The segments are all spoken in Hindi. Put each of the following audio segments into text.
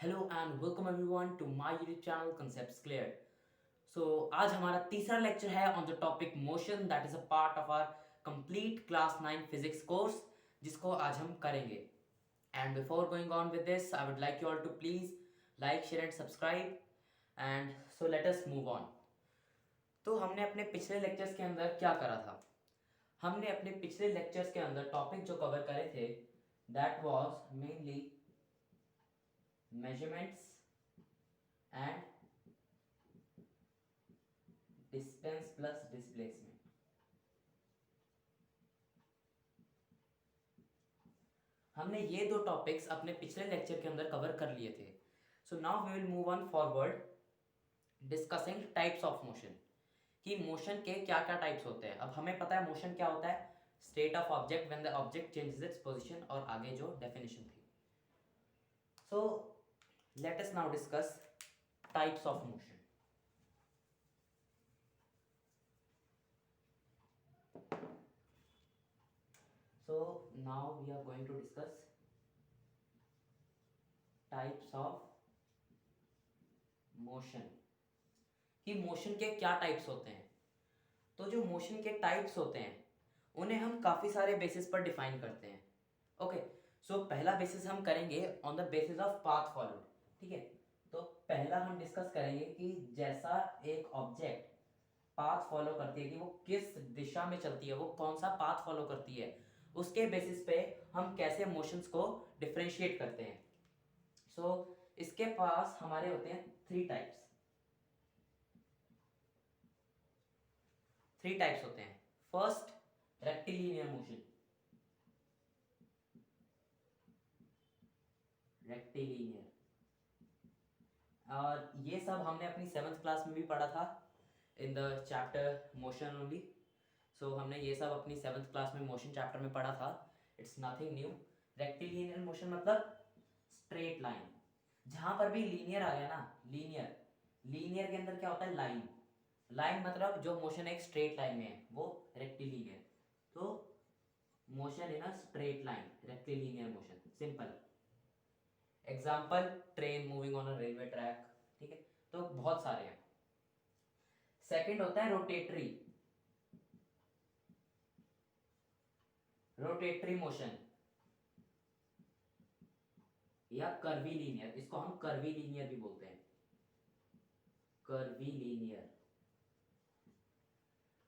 Hello and welcome everyone to my YouTube channel concepts clear. So आज हमारा तीसरा लेक्चर है on the topic motion that is a part of our complete class 9 physics course जिसको आज हम करेंगे। And before going on with this I would like you all to please like share and subscribe and so let us move on. तो हमने अपने पिछले लेक्चर्स के अंदर क्या करा था? हमने अपने पिछले लेक्चर्स के अंदर टॉपिक जो कवर करे थे that was mainly measurements and distance plus displacement। हमने ये दो टॉपिक्स अपने पिछले लेक्चर के अंदर कवर कर लिए थे। So now we will move on forward discussing types of motion कि मोशन के क्या क्या टाइप्स होते हैं। अब हमें पता है मोशन क्या होता है, state of object when the object changes its position, और आगे जो डेफिनेशन थी। सो let us now discuss types of motion. So now we are going to discuss types of motion कि मोशन के क्या टाइप्स होते हैं। तो जो मोशन के टाइप्स होते हैं उन्हें हम काफ़ी सारे बेसिस पर डिफाइन करते हैं। ओके, सो पहला बेसिस हम करेंगे on the basis of path followed. ठीक है, तो पहला हम डिस्कस करेंगे कि जैसा एक ऑब्जेक्ट पाथ फॉलो करती है कि वो किस दिशा में चलती है, वो कौन सा पाथ फॉलो करती है, उसके बेसिस पे हम कैसे मोशंस को डिफरेंशिएट करते हैं। सो इसके पास हमारे होते हैं थ्री टाइप्स होते हैं। First, rectilinear motion. रेक्टिलिनियर, और ये सब हमने अपनी 7th क्लास में भी पढ़ा था in the chapter motion only. So हमने ये सब अपनी 7th क्लास में मोशन चैप्टर में पढ़ा था। It's nothing new. Rectilinear motion मतलब स्ट्रेट लाइन। जहां पर भी लीनियर आ गया ना, लीनियर, लीनियर के अंदर क्या होता है, लाइन। लाइन मतलब जो मोशन एक स्ट्रेट लाइन में है वो रेक्टिलिनियर। तो motion in a straight line, rectilinear motion, simple. Example, train moving on a railway track. ठीक है, तो बहुत सारे हैं। सेकंड होता है रोटेटरी, रोटेटरी मोशन या कर्वीलीनियर, इसको हम कर्वीलीनियर भी बोलते हैं। कर्वीलीनियर,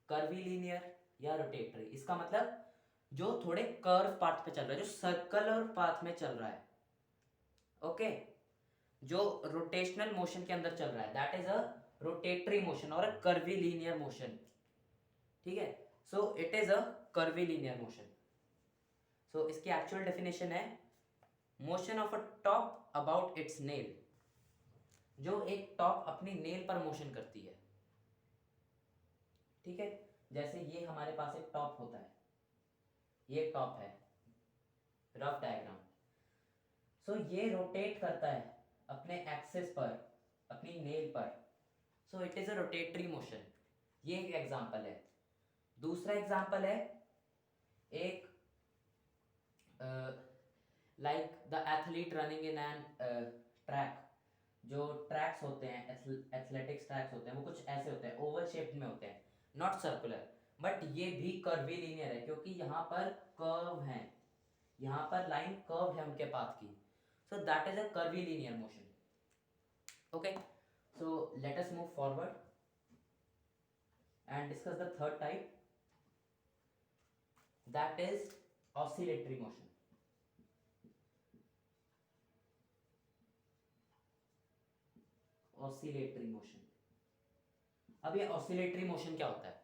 कर्वीलीनियर या रोटेटरी, इसका मतलब जो थोड़े कर्व पाथ पे चल रहा है, जो सर्कुलर पाथ में चल रहा है। ओके, जो रोटेशनल मोशन के अंदर चल रहा है that is a rotatory motion और अ कर्वीलीनियर मोशन। ठीक है, so it is a curvilinear motion. So इसकी एक्चुअल डेफिनेशन है motion of a top about its nail. जो एक टॉप अपनी नेल पर मोशन करती है। ठीक है, जैसे ये हमारे पास एक टॉप होता है, ये टॉप है, रफ डायग्राम। सो ये रोटेट करता है अपने एक्सिस पर, अपनी नेल पर। So it is a rotatory motion. ये एक एग्जांपल है। दूसरा एग्जांपल है एक like the athlete running in an track. जो ट्रैक्स होते हैं, एथलेटिक्स ट्रैक्स होते हैं, वो कुछ ऐसे होते हैं, ओवल शेप में होते हैं, नॉट सर्कुलर। बट ये भी कर्वीलिनियर है क्योंकि यहाँ पर कर्व है, यहाँ पर लाइन कर्व है उनके पाथ की। सो that is a curvilinear motion. Okay, so let us move forward and discuss the third type, that is oscillatory motion। oscillatory motion, अब ये oscillatory motion क्या होता है?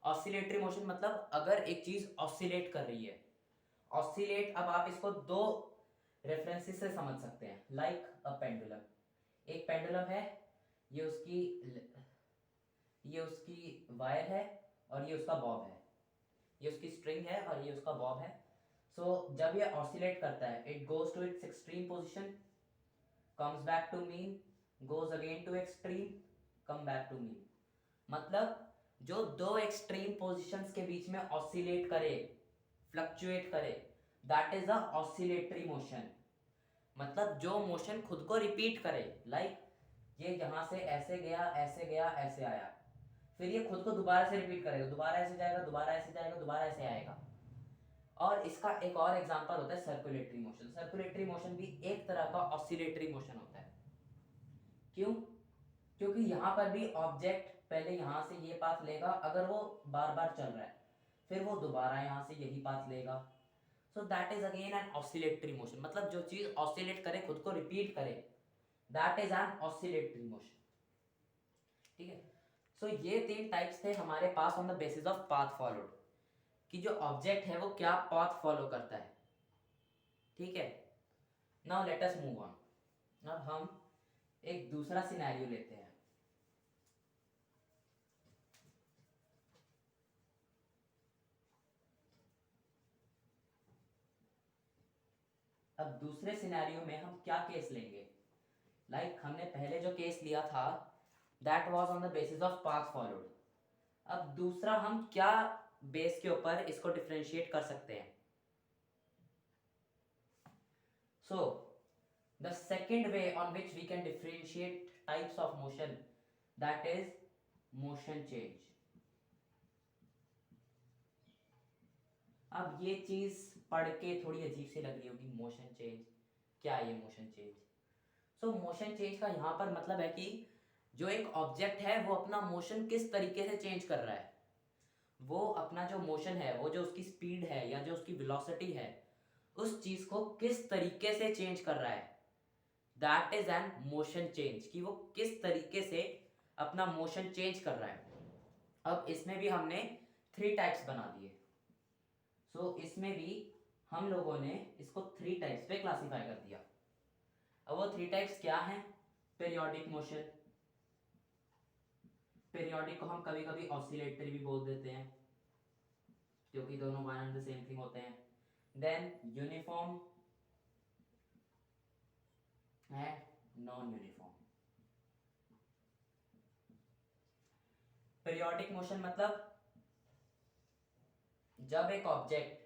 oscillatory motion मतलब अगर एक चीज oscillate कर रही है। oscillate, अब आप इसको दो रेफरेंसेस से समझ सकते हैं, लाइक अ पेंडुलम। एक पेंडुलम है, ये उसकी ये उसकी वायर है और ये उसका बॉब है, ये उसकी स्ट्रिंग है और ये उसका बॉब है। सो जब ये ऑसिलेट करता है, it goes to its extreme position, comes back to mean, goes again to extreme, come back to mean. मतलब जो दो एक्सट्रीम पोजीशंस के बीच में ऑसिलेट करे, फ्लक्चुएट करे, that is a oscillatory motion. मतलब जो मोशन खुद को रिपीट करे, लाइक ये यहाँ से ऐसे गया, ऐसे गया, ऐसे आया, फिर ये खुद को दोबारा से रिपीट करेगा, दोबारा ऐसे जाएगा, दोबारा ऐसे जाएगा, दोबारा ऐसे आएगा। और इसका एक और एग्जांपल होता है सर्कुलेटरी मोशन। सर्कुलेटरी मोशन भी एक तरह का ऑसिलेटरी मोशन होता है। क्यों? क्योंकि यहाँ पर भी ऑब्जेक्ट पहले यहाँ से ये पाथ लेगा, अगर वो बार बार चल रहा है, फिर वो दोबारा यहाँ से यही पाथ लेगा। So that is again an oscillatory motion, मतलब जो चीज ऑसिलेट करे, खुद को रिपीट करे, that is an oscillatory motion. ठीक है। सो ये 3 टाइप्स थे हमारे पास on the basis of path followed, कि जो ऑब्जेक्ट है वो क्या पाथ फॉलो करता है। ठीक है। Now let us move on. अब हम एक दूसरा सिनेरियो लेते हैं। अब दूसरे सिनेरियो में हम क्या केस लेंगे? लाइक हमने पहले जो केस लिया था that was on the basis of path followed. अब दूसरा हम क्या बेस के ऊपर इसको डिफरेंशिएट कर सकते हैं? So the second way on which we can differentiate types of motion, that is motion change. अब ये चीज पढ़ के थोड़ी अजीब सी लग रही होगी, मोशन चेंज क्या है? ये मोशन चेंज, सो मोशन चेंज का यहाँ पर मतलब है कि जो एक ऑब्जेक्ट है वो अपना मोशन किस तरीके से चेंज कर रहा है, वो अपना जो मोशन है, वो जो उसकी स्पीड है या जो उसकी वेलोसिटी है, उस चीज को किस तरीके से चेंज कर रहा है, that is N motion change, कि वो किस तरीके से अपना मोशन चेंज कर रहा है। अब इसमें भी हमने 3 टाइप्स बना दिए। सो इसमें भी हम लोगों ने इसको 3 टाइप्स पे क्लासिफाई कर दिया। अब वो 3 टाइप्स क्या हैं? पीरियोडिक मोशन, पीरियोडिक को हम कभी कभी ऑसिलेटरी भी बोल देते हैं, क्योंकि दोनों one and the same thing होते हैं। Then uniform and non uniform. Periodic motion मतलब जब एक ऑब्जेक्ट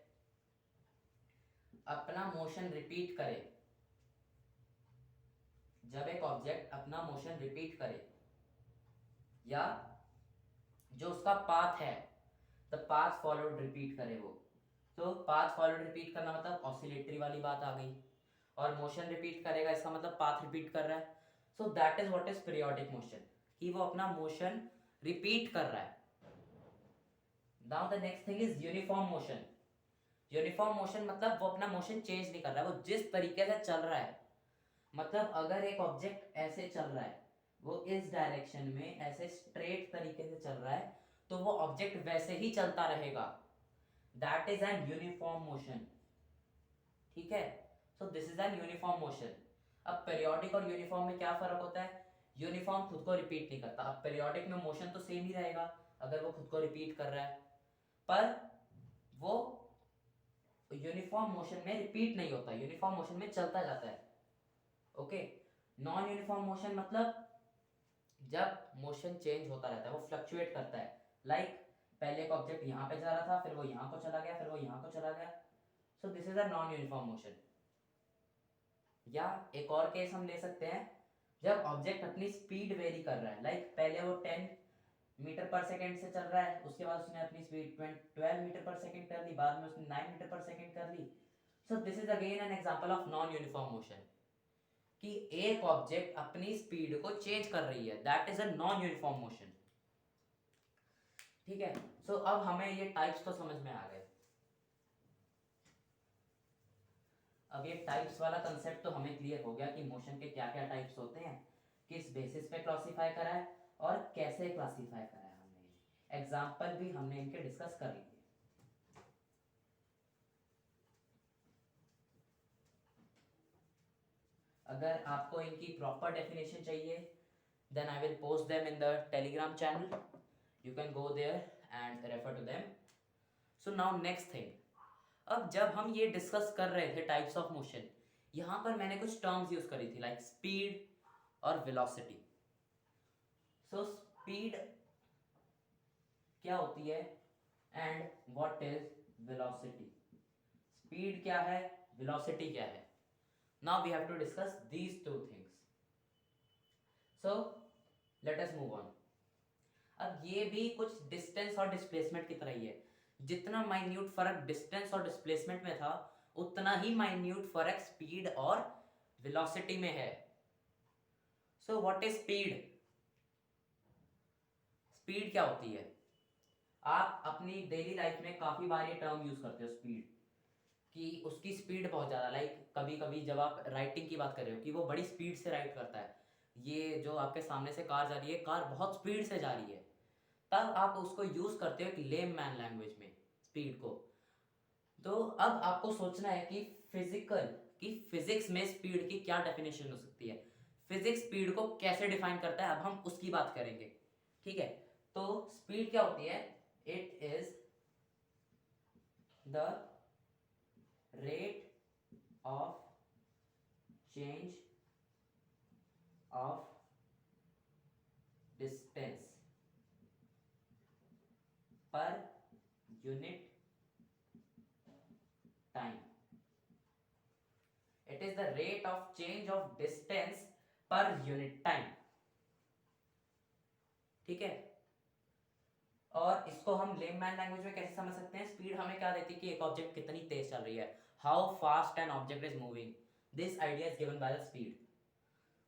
अपना मोशन रिपीट करे, जब एक ऑब्जेक्ट अपना मोशन रिपीट करे, या जो उसका पाथ है, द पाथ फॉलोड रिपीट करे वो। तो पाथ फॉलोड रिपीट करना मतलब ऑसिलेटरी वाली बात आ गई, और मोशन रिपीट करेगा इसका मतलब पाथ रिपीट कर रहा है। सो that is what is periodic motion, कि वो अपना मोशन रिपीट कर रहा है। Now the next thing is uniform motion. Uniform motion मतलब वो अपना मोशन चेंज नहीं कर रहा है, वो जिस तरीके से चल रहा है, मतलब अगर एक ऑब्जेक्ट ऐसे चल रहा है, वो इस डायरेक्शन में ऐसे स्ट्रेट तरीके से चल रहा है, तो वो ऑब्जेक्ट वैसे ही चलता रहेगा, that is N uniform motion. ठीक है। सो this is an uniform motion. अब पीरियोडिक और यूनिफॉर्म में क्या फर्क होता है? यूनिफॉर्म खुद को रिपीट नहीं करता। अब पीरियोडिक में मोशन तो सेम ही रहेगा अगर वो खुद को रिपीट कर रहा है, पर वो यूनिफॉर्म मोशन में रिपीट नहीं होता, यूनिफॉर्म मोशन में चलता जाता है। ओके। नॉन यूनिफॉर्म मोशन मतलब जब मोशन चेंज होता रहता है, वो फ्लक्चुएट करता है, लाइक पहले एक ऑब्जेक्ट यहाँ पे जा रहा था, फिर वो यहाँ को चला गया, फिर वो यहाँ को चला गया। सो this is a non uniform motion. या एक और केस हम ले सकते हैं, जब ऑब्जेक्ट अपनी स्पीड वेरी कर रहा है, लाइक पहले वो 10 मीटर पर सेकेंड से चल रहा है, उसके बाद उसने अपनी स्पीड 12 मीटर पर सेकेंड कर ली, बाद में उसने 9 मीटर पर सेकेंड कर ली। So this is again an example of non uniform motion, कि एक ऑब्जेक्ट अपनी स्पीड को चेंज कर रही है, that is a non uniform motion. ठीक है। सो अब हमें ये टाइप्स तो समझ में आ गए। अब ये टाइप्स वाला कंसेप्ट तो हमें क्लियर हो गया कि मोशन के क्या क्या टाइप्स होते हैं, किस बेसिस पे क्लासिफाई करा है और कैसे क्लासिफाई करा है। हमने एग्जांपल भी हमने इनके डिस्कस कर लिए। अगर आपको इनकी प्रॉपर डेफिनेशन चाहिए, then I will post them in the Telegram channel, you can go there and refer to them. So now next thing, अब जब हम ये डिस्कस कर रहे थे टाइप्स ऑफ मोशन, यहाँ पर मैंने कुछ टर्म्स यूज करी थी, लाइक स्पीड और वेलोसिटी। सो स्पीड क्या होती है and what is velocity? Speed क्या है, वेलोसिटी क्या है? Now we have to discuss these two things. So let us move on. अब ये भी कुछ डिस्टेंस और डिस्प्लेसमेंट की तरह ही है. जितना माइन्यूट फर्क डिस्टेंस और डिस्प्लेसमेंट में था, उतना ही माइन्यूट फर्क स्पीड और वेलोसिटी में है. So what is speed? Speed क्या होती है? आप अपनी डेली लाइफ में काफी बार ये टर्म यूज करते हो, स्पीड, कि उसकी स्पीड बहुत ज़्यादा, लाइक कभी कभी जब आप राइटिंग की बात कर रहे हो कि वो बड़ी स्पीड से राइट करता है. ये जो आपके सामने से कार जा रही है, कार बहुत स्पीड से जा रही है, तब आप उसको यूज़ करते हो एक लेम मैन लैंग्वेज में स्पीड को. तो अब आपको सोचना है कि फिजिक्स में स्पीड की क्या डेफिनेशन हो सकती है, फिजिक्स स्पीड को कैसे डिफाइन करता है. अब हम उसकी बात करेंगे. ठीक है, तो स्पीड क्या होती है? It is the rate of change of distance per unit time. It is the rate of change of distance per unit time. ठीक है, और इसको हम लेमैन लैंग्वेज में कैसे समझ सकते हैं? स्पीड हमें क्या देती है कि एक ऑब्जेक्ट कितनी तेज चल रही है, how fast an object is moving. This idea is given by the speed.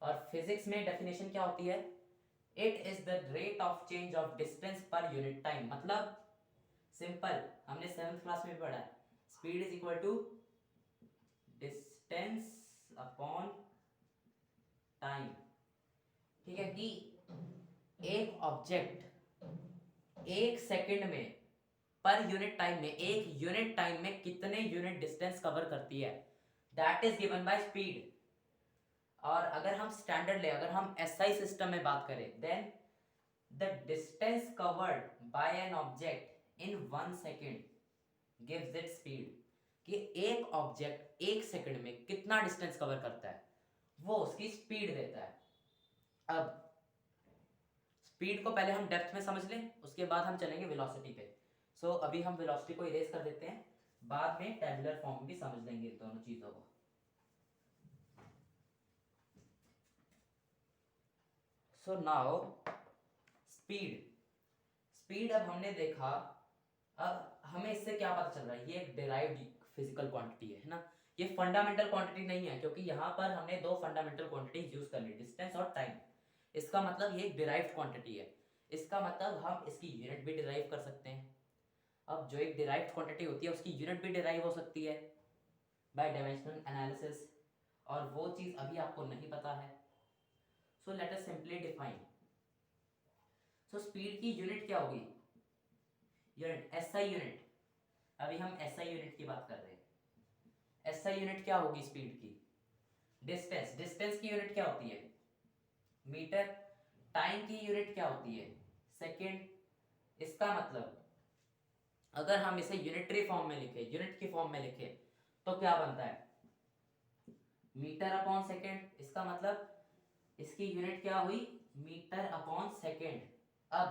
और फिजिक्स में डेफिनेशन क्या होती है? It is the rate of change of distance per unit time. मतलब सिंपल, हमने 7th क्लास में भी पढ़ा है, speed is equal to distance upon time. ठीक है, कि एक ऑब्जेक्ट एक सेकंड में पर यूनिट टाइम में, एक यूनिट टाइम में कितने यूनिट डिस्टेंस कवर करती है, that is given by speed. और अगर हम स्टैंडर्ड ले, अगर हम एसआई सिस्टम में बात करें, then the distance covered by an object in 1 second gives it speed. कि एक ऑब्जेक्ट एक सेकंड में कितना डिस्टेंस कवर करता है, वो उसकी स्पीड देता है. अब स्पीड को पहले हम डेप्थ में समझ लें, उसके बाद हम चलेंगे वेलोसिटी पे. सो अभी हम वेलोसिटी को इरेज कर देते हैं, बाद में टेबुलर फॉर्म में भी समझ लेंगे इन दोनों चीजों को. सो नाउ स्पीड अब हमने देखा. अब हमें इससे क्या पता चल रहा है? ये एक डिराइव्ड फिजिकल क्वांटिटी है ना, ये फंडामेंटल क्वांटिटी नहीं है, क्योंकि यहाँ पर हमने दो फंडामेंटल क्वांटिटीज यूज कर ली, डिस्टेंस और टाइम. इसका मतलब ये एक डिराइव्ड क्वांटिटी है. इसका मतलब हम इसकी यूनिट भी डिराइव कर सकते हैं. अब जो एक डिराइव्ड क्वांटिटी होती है, उसकी यूनिट भी डिराइव हो सकती है बाय डायमेंशनल एनालिसिस, और वो चीज अभी आपको नहीं पता है. सो लेट अस सिंपली डिफाइन. सो स्पीड की यूनिट क्या होगी? Unit SI unit. अभी हम एसआई यूनिट की बात कर रहे हैं. एसआई यूनिट क्या होगी स्पीड की? डिस्टेंस की यूनिट क्या होती है? मीटर. टाइम की यूनिट क्या होती है? सेकेंड. इसका मतलब अगर हम इसे यूनिटरी फॉर्म में लिखे, यूनिट की फॉर्म में लिखे, तो क्या बनता है? Metre upon second. इसका मतलब इसकी यूनिट क्या हुई? Metre upon second. अब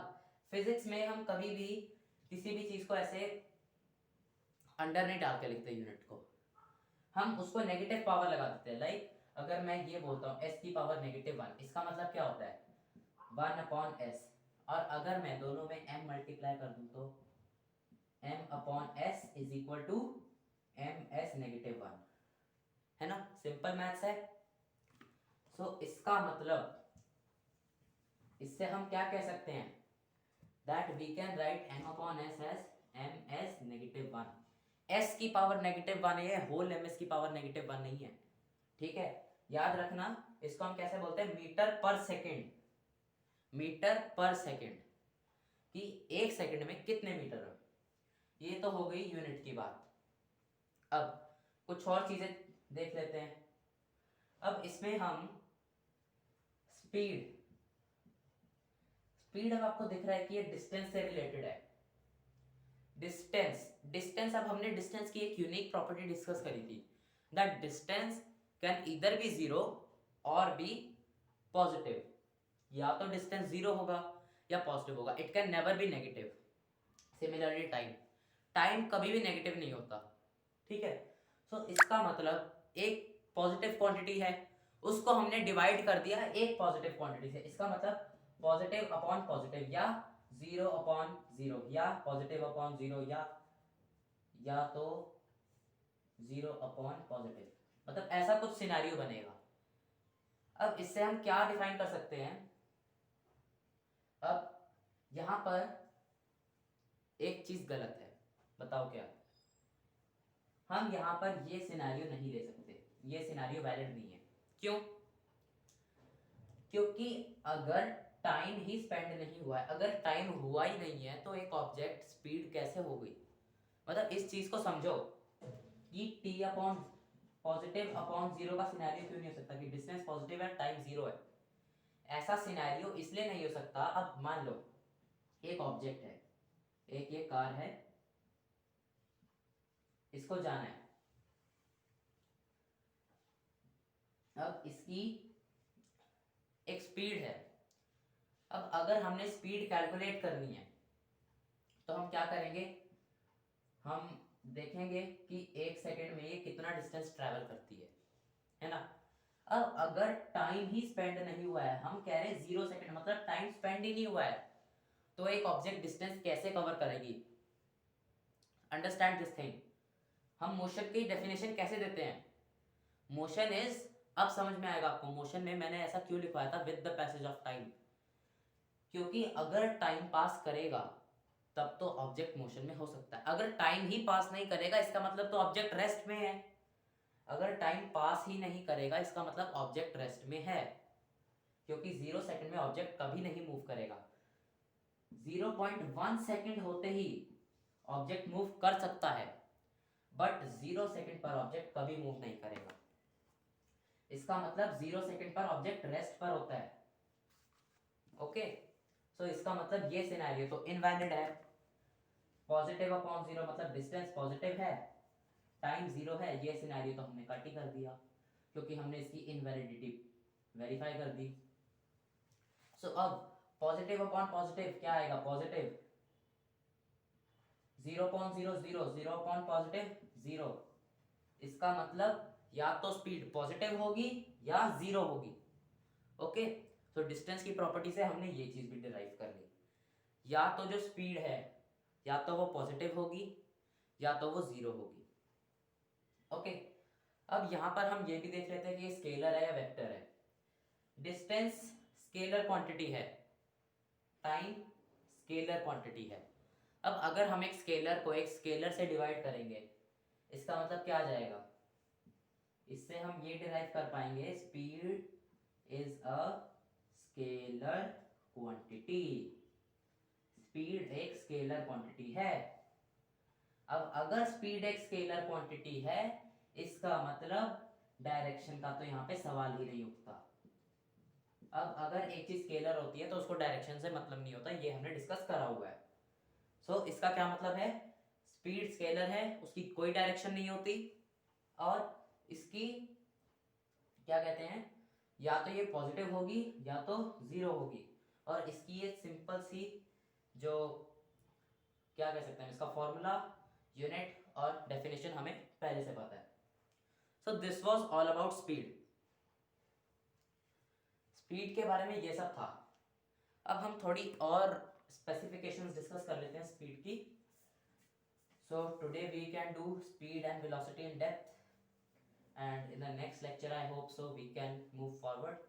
फिजिक्स में हम कभी भी किसी भी चीज को ऐसे अंडर नहीं डाल के लिखते यूनिट को, हम उसको नेगेटिव पावर लगा देते हैं. लाइक अगर मैं ये बोलता हूँ s की पावर -1, इसका मतलब क्या होता है? 1 अपॉन s. और अगर मैं दोनों में m मल्टीप्लाई कर दूं तो m upon s is equal to ms -1, है ना? सिंपल मैथ्स है. सो इसका मतलब इससे हम क्या कह सकते हैं? That we can write m upon s as ms -1. s की पावर -1 है, होल ms की पावर -1 नहीं है. ठीक है, याद रखना. इसको हम कैसे बोलते हैं? मीटर पर सेकेंड. मीटर पर सेकेंड, कि एक सेकेंड में कितने मीटर है. ये तो हो गई यूनिट की बात. अब कुछ और चीजें देख लेते हैं. अब इसमें हम स्पीड अब आपको दिख रहा है कि ये डिस्टेंस से रिलेटेड है. डिस्टेंस अब हमने डिस्टेंस की एक यूनिक प्रॉपर्टी डिस्कस करी थी, that distance can either be zero और बी पॉजिटिव. या तो डिस्टेंस जीरो होगा या पॉजिटिव होगा. It can never be negative. Similarly time कभी भी नेगेटिव नहीं होता. ठीक है, सो इसका मतलब एक पॉजिटिव क्वांटिटी है उसको हमने डिवाइड कर दिया एक पॉजिटिव क्वांटिटी से, इसका मतलब पॉजिटिव अपॉन पॉजिटिव या 0 अपॉन 0 या पॉजिटिव अपॉन 0 या तो 0 अपॉन पॉजिटिव, मतलब ऐसा कुछ सिनेरियो बनेगा। अब इससे हम क्या डिफाइन कर सकते हैं, अब यहां पर एक चीज गलत है, बताओ क्या। हम यहां पर ये सिनेरियो नहीं ले सकते, ये सिनेरियो वैलिड नहीं है। क्यों? क्योंकि अगर टाइम ही स्पेंड नहीं हुआ है, अगर टाइम हुआ ही नहीं है तो एक ऑब्जेक्ट स्पीड कैसे हो गई। मतलब इस चीज को समझो कि t अपॉन पॉजिटिव अपॉन 0 का सिनेरियो क्यों नहीं हो सकता कि डिस्टेंस पॉजिटिव है टाइम 0 है। ऐसा सिनेरियो इसलिए नहीं हो सकता, अब मान लो एक ऑब्जेक्ट है, एक ये कार है, इसको जाना है, अब इसकी एक स्पीड है। अब अगर हमने स्पीड कैलकुलेट करनी है तो हम क्या करेंगे, हम देखेंगे कि एक सेकेंड में ये कितना डिस्टेंस ट्रैवल करती है ना। अब अगर टाइम ही स्पेंड नहीं हुआ है, हम कह रहे हैं 0 सेकेंड मतलब टाइम स्पेंड ही नहीं हुआ है, तो एक ऑब्जेक्ट डिस्टेंस कैसे कवर करेगी। Understand this thing. हम मोशन की डेफिनेशन कैसे देते हैं, मोशन इज, अब समझ में आएगा आपको मोशन में मैंने ऐसा क्यों लिखवाया था with the passage of time, क्योंकि अगर टाइम पास करेगा तब तो ऑब्जेक्ट मोशन में हो सकता है, अगर टाइम ही पास नहीं करेगा इसका मतलब तो ऑब्जेक्ट रेस्ट में है, अगर टाइम पास ही नहीं करेगा इसका मतलब ऑब्जेक्ट रेस्ट में है, क्योंकि 0 सेकंड में ऑब्जेक्ट कभी नहीं मूव करेगा। 0.1 सेकंड होते ही ऑब्जेक्ट मूव कर सकता है, बट 0 सेकंड पर ऑब्जेक्ट कभी मूव नहीं करेगा। इसका मतलब 0 सेकंड पर ऑब्जेक्ट रेस्ट पर होता है। ओके, सो इसका मतलब ये सिनेरियो तो इनवैलिड है। पॉजिटिव अपॉन 0 मतलब डिस्टेंस पॉजिटिव है, टाइम 0 है, ये सिनेरियो तो हमने कट ही कर दिया क्योंकि हमने इसकी इनवैलिडिटी वेरीफाई कर दी। सो अब पॉजिटिव अपॉन पॉजिटिव क्या आएगा, पॉजिटिव 0.00 अपॉन पॉजिटिव 0, इसका मतलब या तो स्पीड पॉजिटिव होगी या 0 होगी। ओके, तो डिस्टेंस की प्रॉपर्टी से हमने ये चीज भी डिराइव कर ली, या तो जो स्पीड है या तो वो पॉजिटिव होगी या तो वो 0 होगी। ओके, अब यहां पर हम ये भी देख लेते हैं कि ये स्केलर है या वेक्टर है। डिस्टेंस स्केलर क्वांटिटी है, टाइम स्केलर क्वांटिटी है। अब अगर हम एक स्केलर को एक स्केलर से डिवाइड करेंगे इसका मतलब क्या आ जाएगा, इससे हम ये डिराइव कर पाएंगे speed is a scalar quantity, speed एक स्केलर क्वांटिटी है। अब अगर स्पीड एक स्केलर क्वांटिटी है इसका मतलब डायरेक्शन का तो यहाँ पे सवाल ही नहीं उठता। अब अगर एक चीज स्केलर होती है तो उसको डायरेक्शन से मतलब नहीं होता, ये हमने डिस्कस करा हुआ है। सो इसका क्या मतलब है, स्पीड स्केलर है उसकी कोई डायरेक्शन नहीं होती, और इसकी क्या कहते हैं, या तो ये पॉजिटिव होगी या तो 0 होगी, और इसकी ये सिंपल सी जो क्या कह सकते हैं इसका फॉर्मूला, यूनिट और डेफिनेशन हमें पहले से पता है। So this was all about speed. Speed के बारे में ये सब था। अब हम थोड़ी और स्पेसिफिकेशंस डिस्कस कर लेते हैं स्पीड की। So today we can do speed and velocity in depth, and in the next lecture I hope so we can move forward.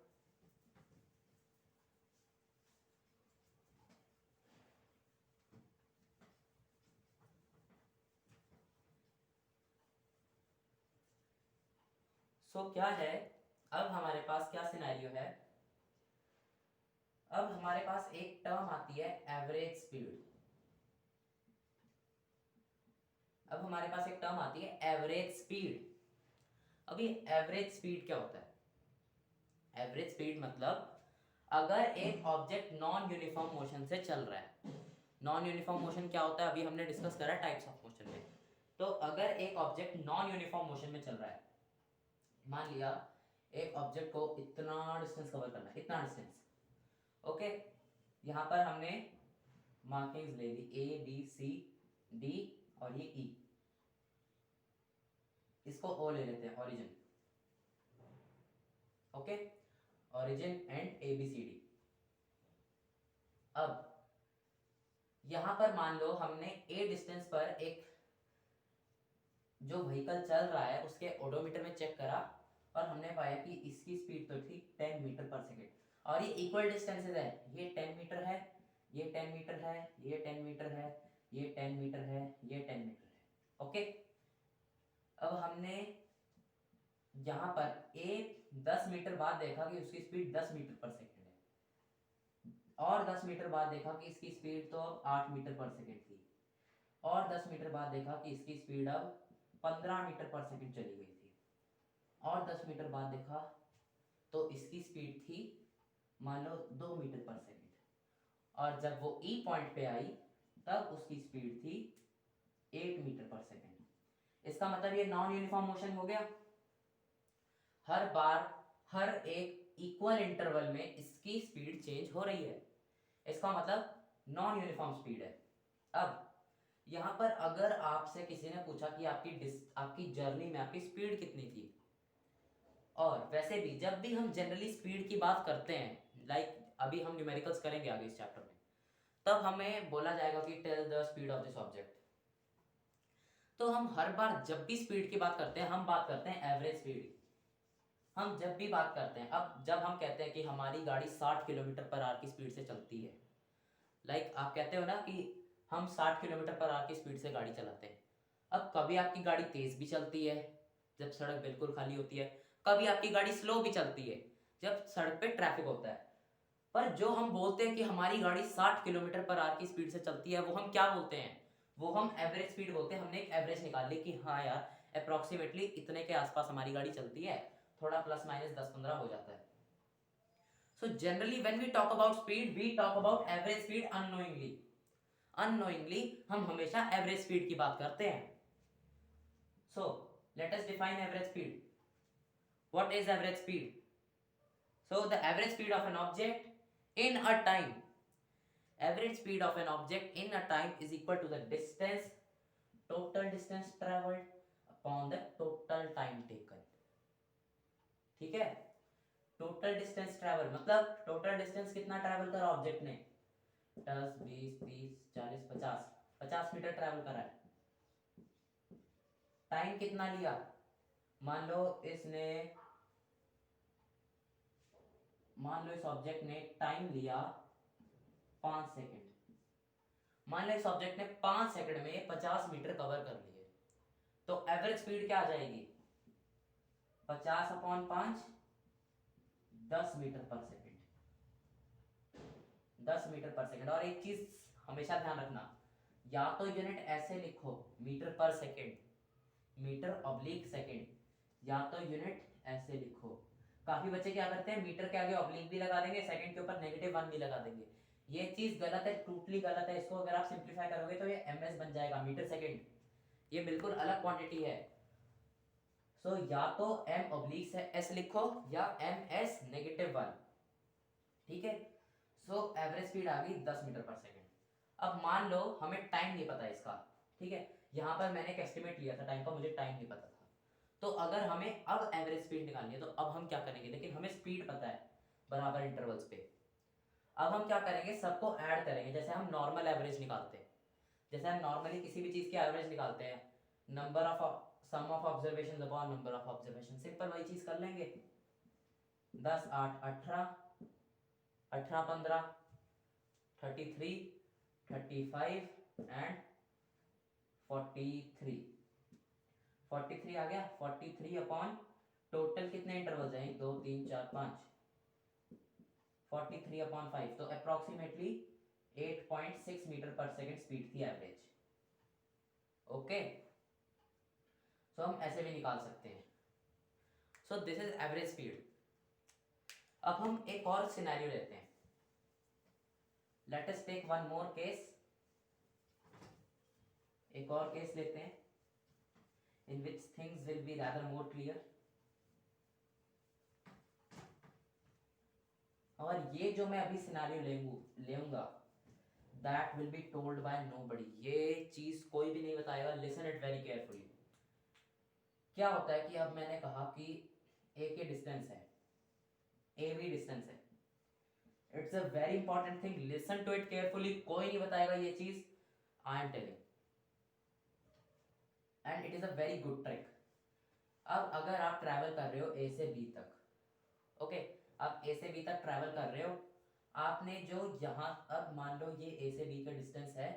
सो क्या है, अब हमारे पास क्या सिनेरियो है, अब हमारे पास एक टर्म आती है एवरेज स्पीड। अब हमारे पास एक टर्म आती है एवरेज स्पीड। अभी एवरेज स्पीड क्या होता है, एवरेज स्पीड मतलब अगर एक ऑब्जेक्ट नॉन यूनिफॉर्म मोशन से चल रहा है, नॉन यूनिफॉर्म मोशन क्या होता है अभी हमने डिस्कस करा टाइप्स ऑफ मोशन में। तो अगर एक ऑब्जेक्ट नॉन यूनिफॉर्म मोशन में चल रहा है, मान लिया एक ऑब्जेक्ट को इतना डिस्टेंस कवर करना है, इतना डिस्टेंस, ओके, यहां पर हमने मार्किंग्स ले ली ए बी सी डी और ये ई, इसको ओ ले लेते हैं origin. Okay, origin and ABCD। अब यहां पर मान लो हमने A डिस्टेंस पर एक जो व्हीकल चल रहा है उसके ओडोमीटर में चेक करा और हमने पाया कि इसकी स्पीड तो थी 10 मीटर पर सेकेंड, और ये इक्वल डिस्टेंसेज है, ये 10 मीटर है, ये 10 मीटर है, ये 10 मीटर है, ये 10 मीटर है, ये 10 मीटर है। ओके, अब हमने यहाँ पर A 10 मीटर बाद देखा कि उसकी स्पीड 10 मीटर पर सेकेंड है, और 10 मीटर बाद देखा कि इसकी स्पीड तो 8 मीटर पर सेकेंड थी, और 10 मीटर बाद देखा कि इसकी स्पीड अब 15 मीटर पर सेकेंड चली गई थी, और 10 मीटर बाद देखा तो इसकी स्पीड थी मान लो 2 मीटर पर सेकेंड, और जब वो E पॉइंट पे आई तब उसकी स्पीड थी 8 मीटर पर सेकेंड। इसका मतलब ये नॉन यूनिफॉर्म मोशन हो गया, हर बार हर एक इक्वल इंटरवल में इसकी स्पीड चेंज हो रही है, इसका मतलब नॉन यूनिफॉर्म स्पीड है। अब यहाँ पर अगर आपसे किसी ने पूछा कि आपकी जर्नी में आपकी स्पीड कितनी थी, और वैसे भी जब भी हम जनरली स्पीड की बात करते हैं, लाइक अभी हम न्यूमेरिकल्स करेंगे आगे इस चैप्टर में, तब हमें बोला जाएगा कि tell the speed of this object. तो हम हर बार जब भी स्पीड की बात करते हैं हम बात करते हैं एवरेज स्पीड। हम जब भी बात करते हैं, अब जब हम कहते हैं कि हमारी गाड़ी 60 किलोमीटर पर आवर की स्पीड से चलती है, लाइक आप कहते हो ना कि हम 60 किलोमीटर पर आवर की स्पीड से गाड़ी चलाते हैं। अब कभी आपकी गाड़ी तेज भी चलती है जब सड़क बिल्कुल खाली होती है, कभी आपकी गाड़ी स्लो भी चलती है जब सड़क पे ट्रैफिक होता है, पर जो हम बोलते हैं कि हमारी गाड़ी 60 किलोमीटर पर आवर की स्पीड से चलती है, वो हम क्या बोलते हैं, वो हम एवरेज स्पीड बोलते हैं। हमने एक एवरेज निकाल ली कि हाँ यार अप्रोक्सीमेटली इतने के आसपास हमारी गाड़ी चलती है, थोड़ा प्लस माइनस 10-15 हो जाता है। So generally when we talk about speed, we talk about average speed unknowingly. Unknowingly हम हमेशा average speed की बात करते हैं। So let us define average speed. What is average speed? So the average speed of an object in a time. Average speed of an object in a time is equal to the distance, total distance traveled upon the total time taken. ठीक है, टोटल डिस्टेंस ट्रैवल मतलब टोटल डिस्टेंस कितना ट्रैवल करा ऑब्जेक्ट ने, 10 20 30 40 50 मीटर ट्रैवल करा है। टाइम कितना लिया, मान लो इस ऑब्जेक्ट ने टाइम लिया 5 सेकंड। मान लो इस ऑब्जेक्ट ने 5 सेकंड में 50 मीटर कवर कर लिए, तो एवरेज स्पीड क्या आ जाएगी, 50/5 10 मीटर पर सेकेंड, 10 मीटर पर सेकेंड। और एक चीज हमेशा ध्यान रखना, या तो यूनिट ऐसे लिखो मीटर पर सेकेंड, मीटर ऑब्लिक सेकेंड, या तो यूनिट ऐसे लिखो। काफी बच्चे क्या करते हैं, मीटर के आगे ऑब्लिक भी लगा देंगे, सेकेंड के ऊपर -1 भी लगा देंगे। ये चीज गलत है, टोटली गलत है। इसको अगर आप सिंप्लीफाई करोगे तो ये ms बन जाएगा, मीटर सेकेंड, ये बिल्कुल अलग क्वांटिटी है। सो या तो m ऑब्लिक s लिखो या ms -1, ठीक है। सो एवरेज स्पीड आ गई 10 मीटर पर सेकेंड। अब मान लो हमें टाइम नहीं पता इसका, ठीक है, यहाँ पर मैंने एक एस्टिमेट लिया था टाइम का, मुझे टाइम नहीं पता था। तो अगर हमें अब एवरेज स्पीड निकालनी है तो अब हम क्या करेंगे, लेकिन हमें स्पीड पता है बराबर इंटरवल्स पे। अब हम क्या करेंगे, सबको ऐड करेंगे, जैसे हम नॉर्मल एवरेज निकालते हैं, जैसे हम नॉर्मली किसी भी चीज की एवरेज निकालते हैं, number of sum of observation upon number of observation, simple वही चीज कर लेंगे। 10 8 18, 18 15 33 35 एंड 43, 43 आ गया। 43 अपॉन टोटल कितने इंटरवल्स हैं, 1 2 3 4 5, 43/5, तो अप्रोक्सीमेटली 8.6 मीटर पर सेकेंड स्पीड थी एवरेज। ओके, सो हम ऐसे भी निकाल सकते हैं। So this is average speed. अब हम एक और सिनेरियो लेते हैं, let us take one more case, एक और केस लेते हैं in which things will be rather more clear। और ये जो मैं अभी scenario लेऊंगा that will be told by nobody, ये चीज कोई भी नहीं बताएगा, listen it very carefully। क्या होता है कि अब मैंने कहा कि a की डिस्टेंस है, ए बी डिस्टेंस है। It's a very important thing, listen to it carefully, कोई नहीं बताएगा ये चीज, I am telling, and it is a very good trick. अब अगर आप ट्रैवल कर रहे हो ए से बी तक, ओके, आप ए से बी तक ट्रैवल कर रहे हो, आपने जो यहाँ, अब मान लो ये ए से बी का डिस्टेंस है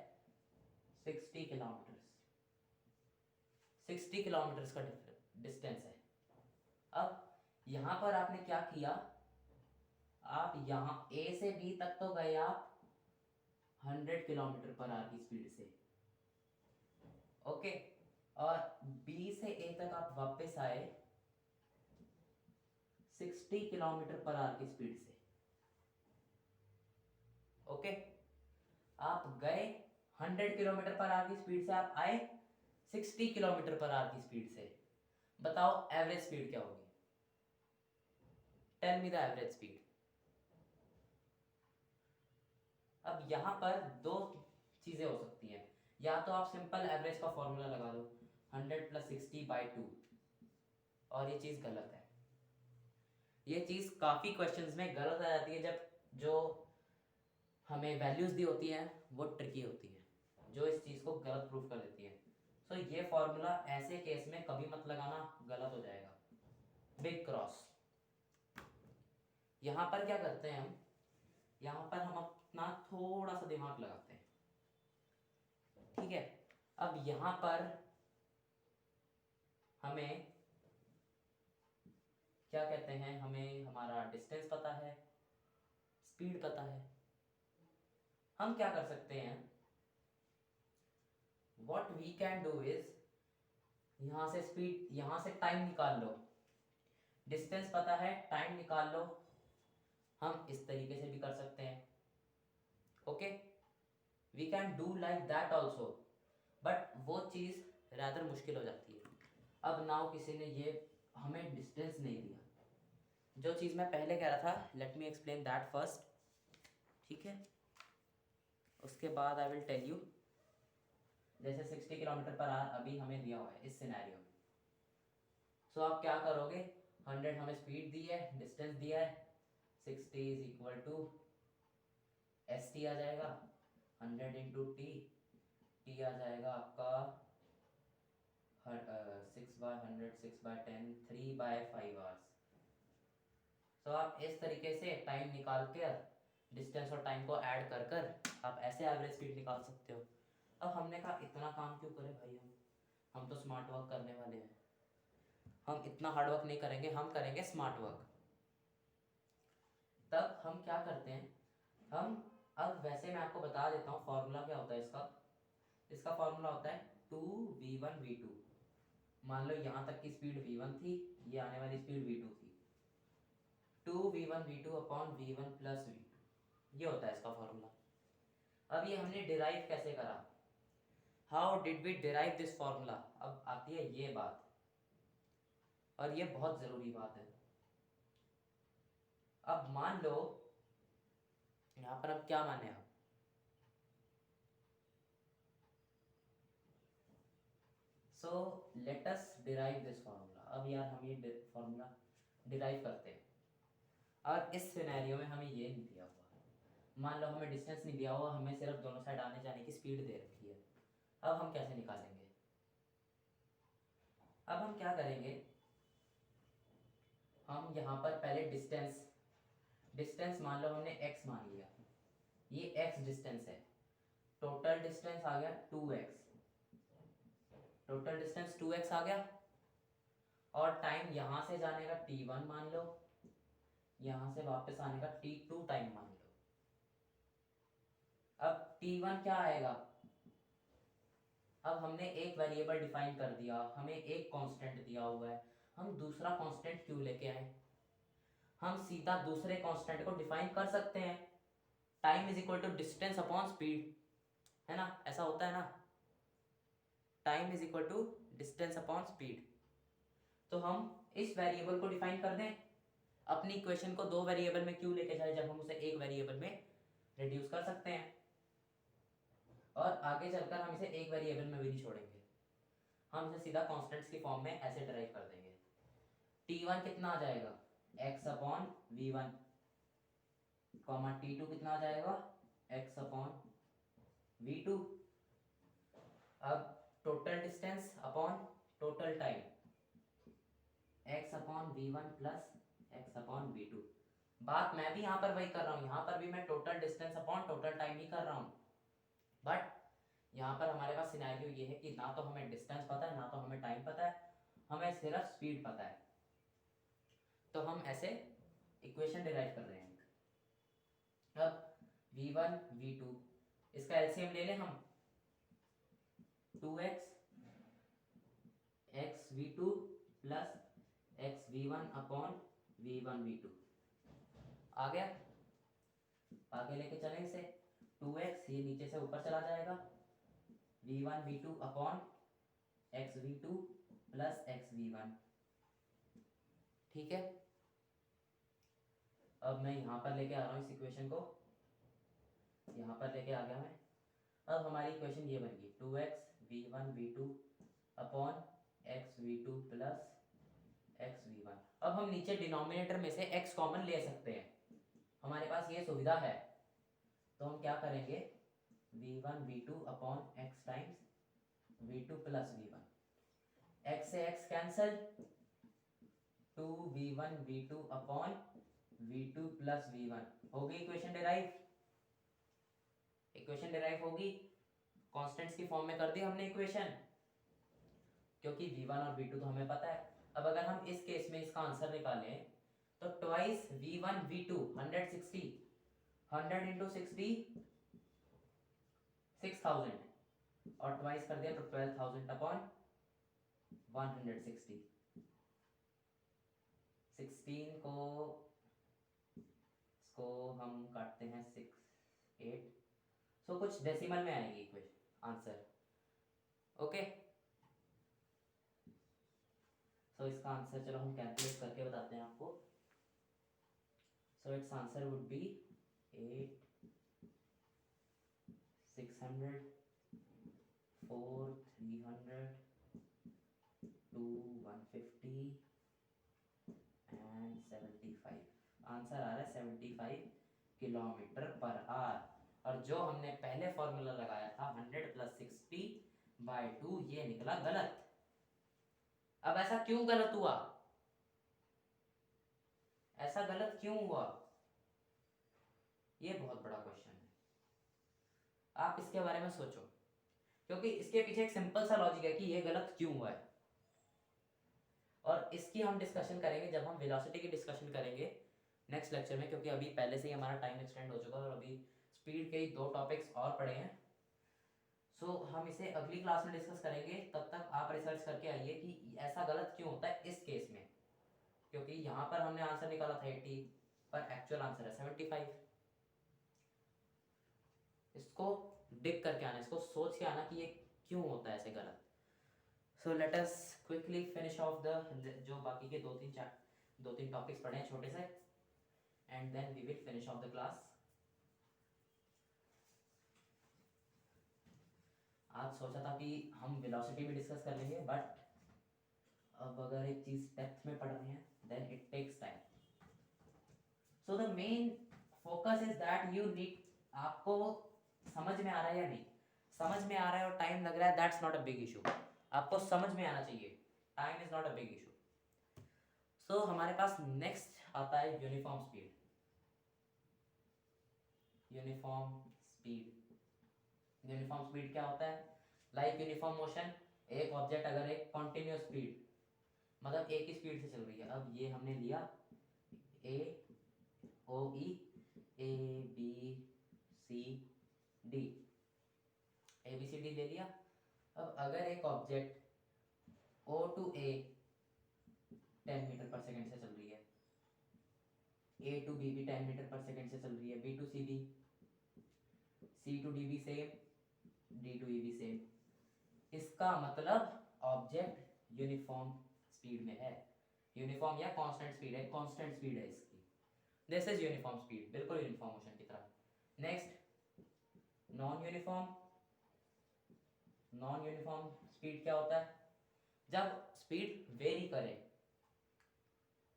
60 किलोमीटर, 60 किलोमीटर का डिस्टेंस है। अब यहाँ पर आपने क्या किया, आप यहाँ ए से बी तक तो गए आप 100 किलोमीटर पर आवर की स्पीड से, ओके, और बी से ए तक आप वापस आए 60 किलोमीटर पर आवर की स्पीड से, ओके, आप गए 100 किलोमीटर पर आवर की स्पीड से, आप आए 60 किलोमीटर पर आवर की स्पीड से, बताओ एवरेज स्पीड क्या होगी, tell me the average speed. अब यहाँ पर दो चीजें हो सकती हैं, या तो आप सिंपल एवरेज का फॉर्मूला लगा दो 100 + 60/2, और ये चीज गलत है। ये चीज काफी क्वेश्चंस में गलत आ जाती है, जब जो हमें वैल्यूज दी होती हैं वो ट्रिकी होती हैं, जो इस चीज को गलत प्रूफ कर देती है। सो ये फॉर्मूला ऐसे केस में कभी मत लगाना, गलत हो जाएगा। Big cross. यहाँ पर क्या करते हैं हम, यहाँ पर हम अपना थोड़ा सा दिमाग लगाते हैं, ठीक है। अब यहाँ पर हमें क्या कहते हैं, हमें हमारा डिस्टेंस पता है, स्पीड पता है, हम क्या कर सकते हैं, what we can do is, यहाँ से स्पीड, यहाँ से टाइम निकाल लो, डिस्टेंस पता है, टाइम निकाल लो, हम इस तरीके से भी कर सकते हैं, okay, we can do like that also, but वो चीज़ रादर मुश्किल हो जाती है। अब नाउ किसी ने ये हमें डिस्टेंस नहीं दिया, जो चीज़ मैं पहले कह रहा था, let me explain that first, ठीक है, उसके बाद आई विल टेल यू। जैसे 60 किलोमीटर पर आवर अभी हमें दिया हुआ है इस सिनेरियो में, सो आप क्या करोगे, 100 हमें स्पीड दी है, डिस्टेंस दिया है, 60 = ST आ जाएगा, 100 × T आ जाएगा आपका 6/100, 6/10, 3/5 आवर्स। तो आप इस तरीके से टाइम निकाल कर, डिस्टेंस और टाइम को ऐड कर कर आप ऐसे एवरेज स्पीड निकाल सकते हो। अब हमने कहा इतना काम क्यों करें भाई, हम तो स्मार्ट वर्क करने वाले हैं, हम इतना हार्ड वर्क नहीं करेंगे, हम करेंगे स्मार्ट वर्क। तब हम क्या करते हैं, हम, अब वैसे मैं आपको बता देता हूँ फॉर्मूला क्या होता है इसका। इसका फॉर्मूला होता है 2v1v2। मान लो यहाँ तक की स्पीड v1 थी, ये आने वाली स्पीड v2 थी, 2v1v2 अपॉन v1 + v2, ये होता है इसका फॉर्मूला। अब ये हमने डिराइव कैसे करा, how did we derive this formula, अब आती है ये बात, और ये बहुत जरूरी बात है। अब मान लो यहाँ पर अब क्या माने, आप सो let us derive this formula. अब यार हम ये फार्मूला डिराइव करते हैं, और इस सिनेरियो में हमें ये नहीं दिया हुआ, मान लो हमें डिस्टेंस नहीं दिया हुआ, हमें सिर्फ दोनों साइड आने जाने की स्पीड दे रखी है। अब हम कैसे निकालेंगे, अब हम क्या करेंगे, हम यहाँ पर पहले डिस्टेंस, डिस्टेंस मान लो हमने x मान लिया, ये x डिस्टेंस है, टोटल डिस्टेंस आ गया 2x, टोटल डिस्टेंस 2x आ गया, और टाइम यहाँ से जाने का t1 मान लो, यहाँ से वापस आने का t2 टाइम मान लो। अब t1 क्या आएगा, अब हमने एक वेरिएबल डिफाइन कर दिया, हमें एक कांस्टेंट दिया हुआ है, हम दूसरा कांस्टेंट क्यों लेके आए, हम सीधा दूसरे कांस्टेंट को डिफाइन कर सकते हैं, टाइम = डिस्टेंस अपॉन स्पीड, है ना, ऐसा होता है ना, टाइम = डिस्टेंस अपॉन स्पीड। तो हम इस वेरिएबल को डिफाइन कर दें, अपनी इक्वेशन को दो वेरिएबल में क्यों लेके जाए जब हम उसे एक वेरिएबल में रिड्यूस कर सकते हैं, और आगे चलकर हम इसे एक वेरिएबल में भी नहीं छोड़ेंगे, हम इसे सीधा कांस्टेंट्स की फॉर्म में ऐसे ड्राइव कर देंगे। t1 कितना आ जाएगा, x upon v1 comma t2 कितना आ जाएगा x अपॉन v2। अब total distance upon total time x upon v1 plus x upon v2। बात मैं भी यहाँ पर वही कर रहा हूँ, यहाँ पर भी मैं total distance upon total time ही कर रहा हूँ, बट यहाँ पर हमारे पास सिनेरियो ये है कि ना तो हमें डिस्टेंस पता है ना तो हमें टाइम पता है, हमें सिर्फ स्पीड पता है। तो हम ऐसे इक्वेशन डिराइव कर रहे हैं। अब v1 v2 इसका एलसीएम ले लें हम, 2x x v2 plus x v1 upon v1 v2 आ गया। आगे लेके चलें इसे, 2x ये नीचे से ऊपर चला जाएगा, v1 v2 upon x v2 plus x v1। ठीक है, अब मैं यहाँ पर लेके आ रहा हूँ इस इक्वेशन को, यहाँ पर लेके आ गया मैं। अब हमारी इक्वेशन ये बन गई 2x v1 v2 upon x v2 plus x v1। अब हम नीचे डिनोमिनेटर में से x कॉमन ले सकते हैं, हमारे पास ये सुविधा है। तो हम क्या करेंगे, v1 v2 upon x times v2 plus v1, x से x cancel, 2v1 v2 upon v2 plus v1 होगी इक्वेशन डिराइव। इक्वेशन डिराइव होगी, कांस्टेंट्स की फॉर्म में कर दी हमने इक्वेशन, क्योंकि v1 और v2 तो हमें पता है। अब अगर हम इस केस में इसका आंसर निकालें तो ट्वाइस v1 v2 160, 100 इंटू 60 6000, और ट्वाइस कर दिया तो 12000 अपॉन 160। 16 को इसको हम काटते हैं 6 8, सो कुछ डेसिमल में आएगी इक्वेशन आंसर। ओके, सो इसका आंसर चलो हम कैलकुलेट करके बताते हैं आपको। So its answer would be 8 600 4 300 2 150 and 75। Answer आ रहा है 75 किलोमीटर पर आवर। और जो हमने पहले फॉर्मूला लगाया था 100 प्लस 60/2 ये निकला गलत। अब ऐसा क्यों गलत हुआ, ऐसा गलत क्यों हुआ, ये बहुत बड़ा क्वेश्चन है। आप इसके बारे में सोचो, क्योंकि इसके पीछे एक सिंपल सा लॉजिक है कि ये गलत क्यों हुआ है, और इसकी हम डिस्कशन करेंगे जब हम वेलोसिटी की डिस्कशन करेंगे नेक्स्ट लेक्चर में, क्योंकि अभी पहले से ही हमारा टाइम एक्सटेंड हो चुका है और अभी स्पीड के ही 2 टॉपिक्स और पड़े हैं। सो हम इसे अगली क्लास में डिस्कस करेंगे। तब तक आप रिसर्च करके आइए कि ऐसा गलत क्यों होता है इस केस में, क्योंकि यहाँ पर हमने आंसर निकाला था 80 पर एक्चुअल आंसर है 75। इसको डिग करके आना, इसको सोच के आना कि ये क्यों होता है ऐसे गलत। So let us quickly finish off the जो बाकी के 2-3 टॉपिक्स पढ़े हैं छोटे से, and then we will finish off the class. आज सोचा था कि हम वेलोसिटी भी डिस्कस कर लेंगे, बट अब अगर एक चीज डेप्थ में पढ़ रहे हैं then it takes time. So the main focus is that you need, आपको समझ में आ रहा है या नहीं, समझ में आ रहा है और टाइम लग रहा है, that's not a big issue. आपको समझ में आना चाहिए, time is not a big issue. So हमारे पास नेक्स्ट आता है uniform speed. Uniform speed, uniform speed क्या होता है, लाइक यूनिफॉर्म मोशन, एक ऑब्जेक्ट अगर एक कॉन्टिन्यूस स्पीड मतलब एक ही स्पीड से चल रही है। अब ये हमने लिया A O E A B C D, A B C D ले लिया। अब अगर एक object O to A 10 metre पर सेकेंड से चल रही है, ए टू बी भी 10 मीटर पर सेकेंड से चल रही है, बी टू सी भी, सी टू डी भी सेम, डी टू ई भी सेम, इसका मतलब ऑब्जेक्ट यूनिफॉर्म स्पीड में है। यूनिफॉर्म या कांस्टेंट स्पीड है, कांस्टेंट स्पीड है इसकी। दिस इज यूनिफॉर्म स्पीड, बिल्कुल यूनिफॉर्म मोशन की तरह। Next non uniform. Non uniform speed क्या होता है, जब स्पीड वेरी करे,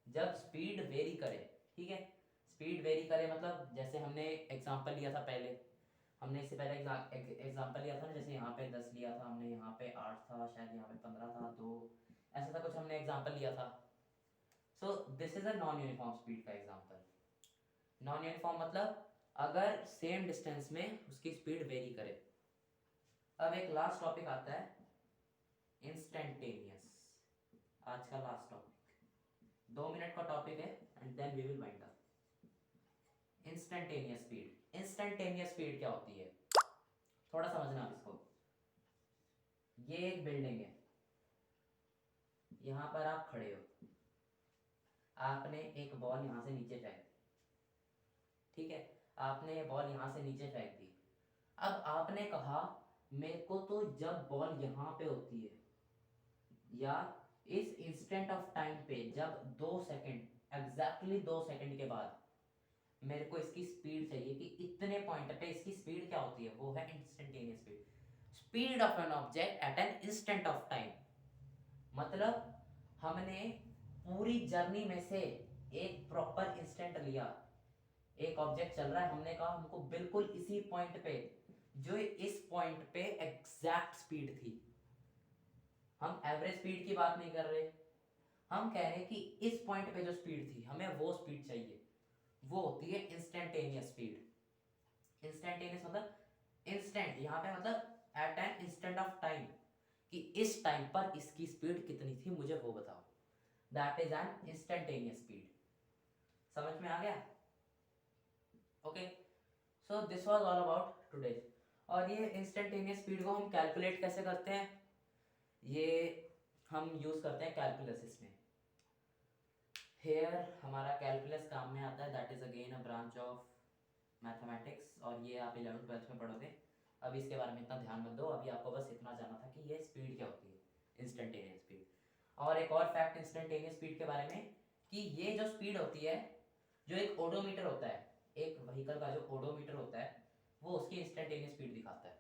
जब स्पीड वेरी करे, ठीक है, स्पीड वेरी करे मतलब जैसे हमने एग्जांपल लिया था पहले, हमने इससे पहले एग्जांपल लिया था ना, जैसे यहाँ पे 10 लिया था हमने, यहाँ पे 8 था, शायद यहाँ पे 15 था, 2 ऐसा था कुछ हमने एग्जांपल लिया था। सो this is a non uniform speed का एग्जांपल। नॉन यूनिफॉर्म मतलब अगर सेम डिस्टेंस में उसकी स्पीड वेरी करे। अब एक लास्ट टॉपिक आता है इंस्टेंटेनियस, आज का लास्ट टॉपिक, 2 मिनट का टॉपिक है and then we will wind up. Instantaneous speed, instantaneous speed क्या होती है, थोड़ा समझना आप इसको। ये एक बिल्डिंग है, यहाँ पर आप खड़े हो, आपने एक बॉल यहाँ से नीचे फेंक दी, ठीक है, आपने ये बॉल यहाँ से नीचे फेंक दी। अब आपने कहा मेरे को तो जब बॉल यहाँ पे होती है या इस इंस्टेंट ऑफ टाइम पे, जब 2 सेकंड एग्जैक्टली 2 सेकंड के बाद मेरे को इसकी स्पीड चाहिए कि इतने पॉइंट पे इसकी स्पीड क्या होती है, वो है instantaneous speed, speed of an object at an instant of time. मतलब हमने पूरी जर्नी में से एक प्रॉपर इंस्टेंट लिया, एक ऑब्जेक्ट चल रहा है, हमने कहा हमको बिल्कुल इसी पॉइंट पे, जो इस पॉइंट पे एग्जैक्ट स्पीड थी, हम एवरेज स्पीड की बात नहीं कर रहे, हम कह रहे हैं कि इस पॉइंट पे जो स्पीड थी हमें वो स्पीड चाहिए, वो होती है इंस्टेंटेनियस स्पीड। इंस्टेंटेनियस मतलब इंस्टेंट, यहाँ पे मतलब at an instant of time, कि इस टाइम पर इसकी स्पीड कितनी थी मुझे वो बताओ, that is N instantaneous speed. समझ में आ गया? Okay, so this was all about today. और ये इंस्टेंटेनियस स्पीड को हम कैलकुलेट कैसे करते हैं, ये हम यूज करते हैं कैलकुलस इसमें। हेयर हमारा कैलकुलस काम में आता है, that is again a branch of mathematics, और ये आप 11th-12th में पढ़ोगे। अभी इसके बारे में इतना ध्यान मत दो, अभी आपको बस इतना जानना था कि ये स्पीड क्या होती है, इंस्टेंटेनियस स्पीड। और एक और फैक्ट इंस्टेंटेनियस स्पीड के बारे में, कि ये जो स्पीड होती है, जो एक ओडोमीटर होता है, एक व्हीकल का जो ओडोमीटर होता है, वो उसकी इंस्टेंटेनियस स्पीड दिखाता है,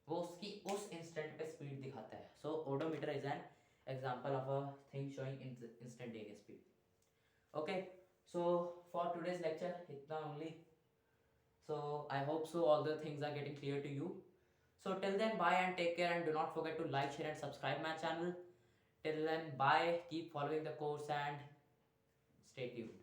वो उसकी उस इंस्टेंट पे स्पीड दिखाता है। So odometer is an example of a thing showing instantaneous speed. Okay, so for today's lecture इतना only. So I hope so all the things are getting clear to you. So till then, bye and take care, and do not forget to like, share and subscribe my channel. Till then, bye, keep following the course and stay tuned.